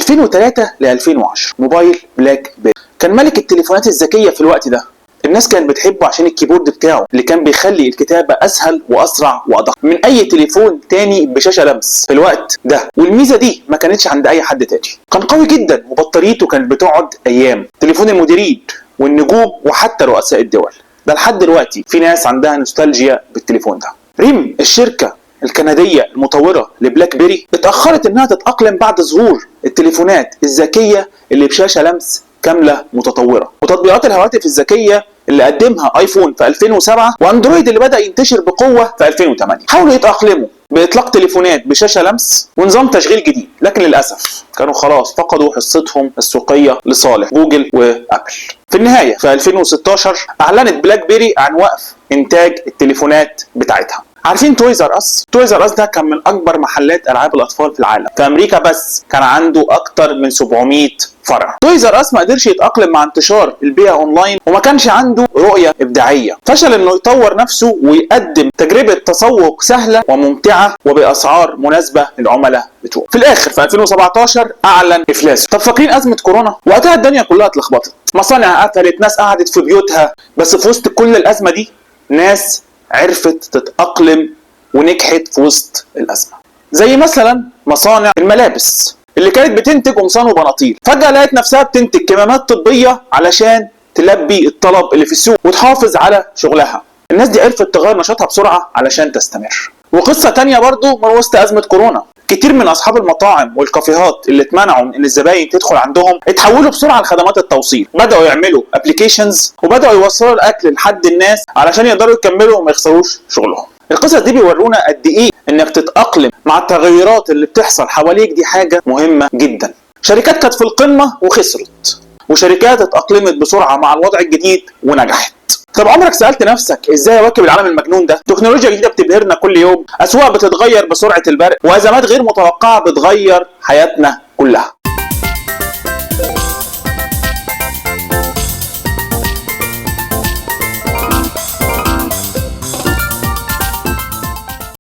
2003 ل 2010 موبايل بلاك بيري كان ملك التليفونات الذكيه في الوقت ده. الناس كانت بتحبه عشان الكيبورد بتاعه اللي كان بيخلي الكتابه اسهل واسرع وادق من اي تليفون تاني بشاشه لمس في الوقت ده، والميزه دي ما كانتش عند اي حد تاني. كان قوي جدا وبطاريته كانت بتقعد ايام. تليفون المديرين والنجوم وحتى رؤساء الدول، ده لحد دلوقتي في ناس عندها نوستالجيا بالتليفون ده. ريم الشركه الكنديه المطوره لبلاك بيري اتاخرت انها تتاقلم بعد ظهور التليفونات الذكيه اللي بشاشه لمس كامله متطوره، وتطبيقات الهواتف الذكيه اللي قدمها ايفون في 2007 واندرويد اللي بدا ينتشر بقوه في 2008. حاولوا يتاقلموا باطلاق تليفونات بشاشه لمس ونظام تشغيل جديد، لكن للاسف كانوا خلاص فقدوا حصتهم السوقيه لصالح جوجل وابل. في النهايه في 2016 اعلنت بلاك بيري عن وقف انتاج التليفونات بتاعتها. عارفين تويز ار اس؟ تويز ار اس ده كان من اكبر محلات العاب الاطفال في العالم. في امريكا بس كان عنده اكتر من 700 فرع. تويز ار اس ما قدرش يتاقلم مع انتشار البيع اونلاين وما كانش عنده رؤيه ابداعيه. فشل انه يطور نفسه ويقدم تجربه تسوق سهله وممتعه وباسعار مناسبه للعملاء بتوعه. في الاخر في 2017 اعلن افلاسه. طب فاكرين ازمه كورونا؟ وقتها الدنيا كلها اتلخبطت، مصانع قفلت، ناس قعدت في بيوتها، بس في وسط كل الازمه دي ناس عرفت تتأقلم ونجحت في وسط الأزمة. زي مثلا مصانع الملابس اللي كانت بتنتج قمصان وبناطيل، فجأة لقيت نفسها بتنتج كمامات طبية علشان تلبي الطلب اللي في السوق وتحافظ على شغلها. الناس دي عرفت تغير نشاطها بسرعة علشان تستمر. وقصة تانية برضو من وسط أزمة كورونا، كتير من أصحاب المطاعم والكافيهات اللي اتمنعوا من إن الزباين تدخل عندهم اتحولوا بسرعة لخدمات التوصيل، بدأوا يعملوا ابلكيشنز وبدأوا يوصلوا الأكل لحد الناس علشان يقدروا يكملوا وما يخسروش شغلهم. القصص دي بيورونا قد إيه إنك تتأقلم مع التغيرات اللي بتحصل حواليك دي حاجة مهمة جدا. شركات كانت في القمة وخسرت، وشركات اتأقلمت بسرعة مع الوضع الجديد ونجحت. طب عمرك سألت نفسك ازاي اواكب العالم المجنون ده؟ تكنولوجيا جديدة بتبهرنا كل يوم، اسواق بتتغير بسرعة البرق، وازمات غير متوقعة بتغير حياتنا كلها.